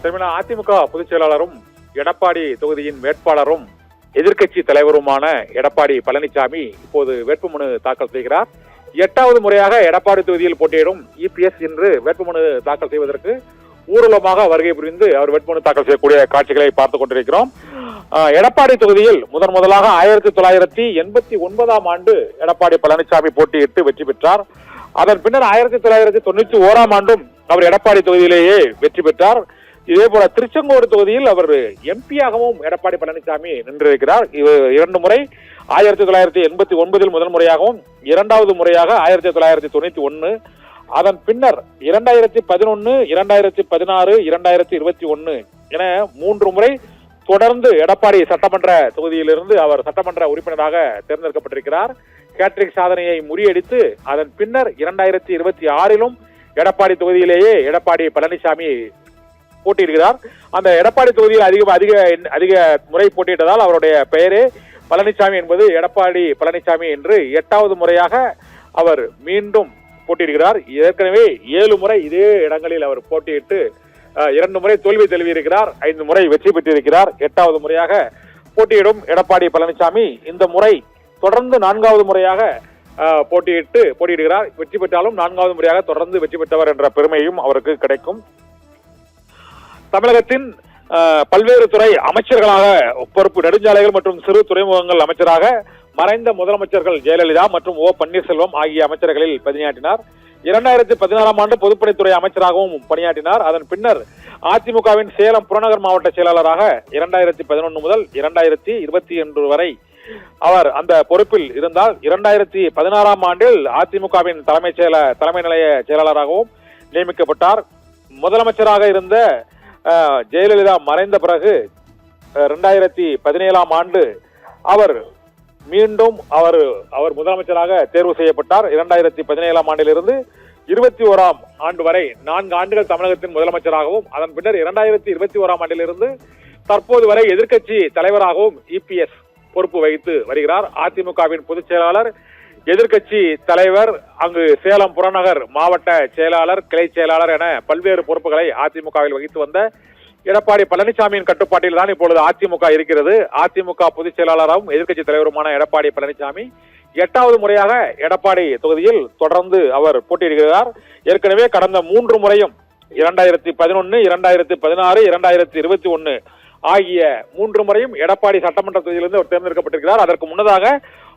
அதிமுக பொதுச் செயலாளரும் எடப்பாடி தொகுதியின் வேட்பாளரும் எதிர்க்கட்சி தலைவருமான எடப்பாடி பழனிசாமி இப்போது வேட்புமனு தாக்கல் செய்கிறார். 8வது முறையாக எடப்பாடி தொகுதியில் போட்டியிடும் இபிஎஸ் இன்று வேட்புமனு தாக்கல் செய்வதற்கு ஊர்வலமாக வருகை புரிந்து அவர் வேட்புமனு தாக்கல் செய்யக்கூடிய காட்சிகளை பார்த்துக் கொண்டிருக்கிறோம். எடப்பாடி தொகுதியில் முதலாக 1989ஆம் ஆண்டு எடப்பாடி பழனிசாமி போட்டியிட்டு வெற்றி பெற்றார். அதன் பின்னர் 1991ஆம் ஆண்டும் அவர் எடப்பாடி தொகுதியிலேயே வெற்றி பெற்றார். இதே போல திருச்செங்கோடு தொகுதியில் அவர் எம்பியாகவும் எடப்பாடி பழனிசாமி நின்றிருக்கிறார். 2 முறை 1989 முதல் முறையாகவும் 2வது முறையாக 1991, அதன் பின்னர் 2011, 2016, 2021 என 3 முறை தொடர்ந்து எடப்பாடி சட்டமன்ற தொகுதியிலிருந்து அவர் சட்டமன்ற உறுப்பினராக தேர்ந்தெடுக்கப்பட்டிருக்கிறார். ஹேட்ரிக் சாதனையை முறியடித்து அதன் பின்னர் 2026 எடப்பாடி தொகுதியிலேயே எடப்பாடி பழனிசாமி போட்டியிடுகிறார். அந்த எடப்பாடி தொகுதியில் அதிக முறை போட்டியிட்டதால் அவருடைய பெயரே பழனிசாமி என்பது எடப்பாடி பழனிசாமி என்று 8வது முறையாக அவர் மீண்டும் போட்டியிடுகிறார். ஏற்கனவே 7 முறை இதே இடங்களில் அவர் போட்டியிட்டு 2 முறை தோல்வி தழுவியிருக்கிறார், 5 முறை வெற்றி பெற்றிருக்கிறார். 8வது முறையாக போட்டியிடும் எடப்பாடி பழனிசாமி இந்த முறை தொடர்ந்து 4வது முறையாக போட்டியிடுகிறார். வெற்றி பெற்றாலும் 4வது முறையாக தொடர்ந்து வெற்றி பெற்றவர் என்ற பெருமையும் அவருக்கு கிடைக்கும். தமிழகத்தின் பல்வேறு துறை அமைச்சர்களாக பொறுப்பு நெடுஞ்சாலைகள் மற்றும் சிறு துறைமுகங்கள் அமைச்சராக மறைந்த முதலமைச்சர்கள் ஜெயலலிதா மற்றும் ஓ பன்னீர்செல்வம் ஆகிய அமைச்சர்களில் பணியாற்றினார். 2016ஆம் ஆண்டு பொதுப்பணித்துறை அமைச்சராகவும் பணியாற்றினார். அதன் பின்னர் அதிமுகவின் சேலம் புறநகர் மாவட்ட செயலாளராக 2011 முதல் 2021 வரை அவர் அந்த பொறுப்பில் இருந்தால் 2016ஆம் ஆண்டில் அதிமுகவின் தலைமை நிலைய செயலாளராகவும் நியமிக்கப்பட்டார். முதலமைச்சராக இருந்த ஜெயலலிதா மறைந்த பிறகு 2017ஆம் ஆண்டு அவர் மீண்டும் அவர் முதலமைச்சராக தேர்வு செய்யப்பட்டார். 2017ஆம் ஆண்டிலிருந்து 21ஆம் ஆண்டு வரை 4 ஆண்டுகள் தமிழகத்தின் முதலமைச்சராகவும் அதன் பின்னர் 2021ஆம் ஆண்டிலிருந்து தற்போது வரை எதிர்க்கட்சி தலைவராகவும் இபிஎஸ் பொறுப்பு வகித்து வருகிறார். அதிமுகவின் பொதுச் செயலாளர், எதிர்க்கட்சி தலைவர், அங்கு சேலம் புறநகர் மாவட்ட செயலாளர், கிளை செயலாளர் என பல்வேறு பொறுப்புகளை அதிமுகவில் வகித்து வந்த எடப்பாடி பழனிசாமியின் கட்டுப்பாட்டில் தான் இப்பொழுது அதிமுக இருக்கிறது. அதிமுக பொதுச் செயலாளராகவும் எதிர்க்கட்சி தலைவருமான எடப்பாடி பழனிசாமி 8வது முறையாக எடப்பாடி தொகுதியில் தொடர்ந்து அவர் போட்டியிடுகிறார். ஏற்கனவே கடந்த 3 முறையும் 2011, 2016, 2021 ஆகிய 3 முறையும் எடப்பாடி சட்டமன்ற தொகுதியிலிருந்து அவர் தேர்ந்தெடுக்கப்பட்டிருக்கிறார். அதற்கு முன்னதாக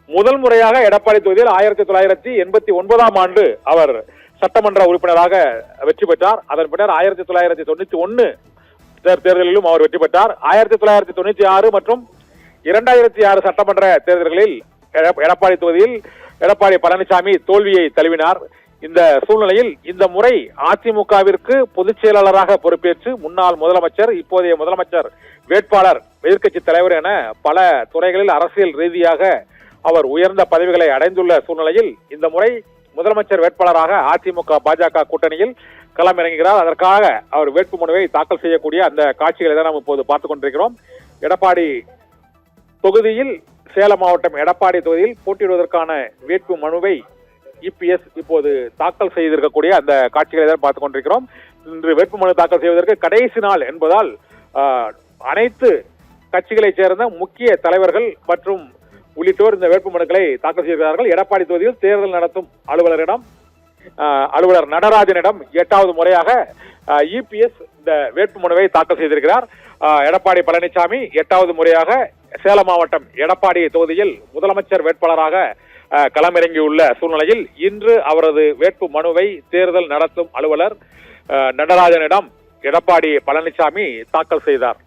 முதல் முறையாக எடப்பாடி தொகுதியில் 1989ஆம் ஆண்டு அவர் சட்டமன்ற உறுப்பினராக வெற்றி பெற்றார். அதன் பின்னர் 1991 தேர்தலிலும் அவர் வெற்றி பெற்றார். 1996 மற்றும் 2006 சட்டமன்ற தேர்தல்களில் எடப்பாடி தொகுதியில் எடப்பாடி பழனிசாமி தோல்வியை தழுவினார். இந்த சூழ்நிலையில் இந்த முறை அதிமுகவிற்கு பொதுச் செயலாளராக பொறுப்பேற்று முன்னாள் முதலமைச்சர், இப்போதைய முதலமைச்சர் வேட்பாளர், எதிர்க்கட்சி தலைவர் என பல துறைகளில் அரசியல் ரீதியாக அவர் உயர்ந்த பதவிகளை அடைந்துள்ள சூழ்நிலையில் இந்த முறை முதலமைச்சர் வேட்பாளராக அதிமுக பாஜக கூட்டணியில் களமிறங்குகிறார். அதற்காக அவர் வேட்புமனுவை தாக்கல் செய்யக்கூடிய அந்த காட்சிகளை தான் நாம் இப்போது பார்த்துக் கொண்டிருக்கிறோம். எடப்பாடி தொகுதியில் சேலம் மாவட்டம் எடப்பாடி தொகுதியில் போட்டியிடுவதற்கான வேட்பு மனுவை இபிஎஸ் இப்போது தாக்கல் செய்திருக்கக்கூடிய அந்த காட்சிகளை தான் பார்த்துக் கொண்டிருக்கிறோம். இன்று வேட்புமனு தாக்கல் செய்வதற்கு கடைசி நாள் என்பதால் அனைத்து கட்சிகளைச் சேர்ந்த முக்கிய தலைவர்கள் மற்றும் உள்ளிட்டோர் இந்த வேட்புமனுக்களை தாக்கல் செய்கிறார்கள். எடப்பாடி தொகுதியில் தேர்தல் நடத்தும் அலுவலர் நடராஜனிடம் 8வது முறையாக இபிஎஸ் இந்த வேட்புமனுவை தாக்கல் செய்திருக்கிறார். எடப்பாடி பழனிசாமி 8வது முறையாக சேலம் மாவட்டம் எடப்பாடி தொகுதியில் முதலமைச்சர் வேட்பாளராக களமிறங்கியுள்ள சூழ்நிலையில் இன்று அவரது வேட்பு மனுவை தேர்தல் நடத்தும் அலுவலர் நடராஜனிடம் எடப்பாடி பழனிசாமி தாக்கல் செய்தார்.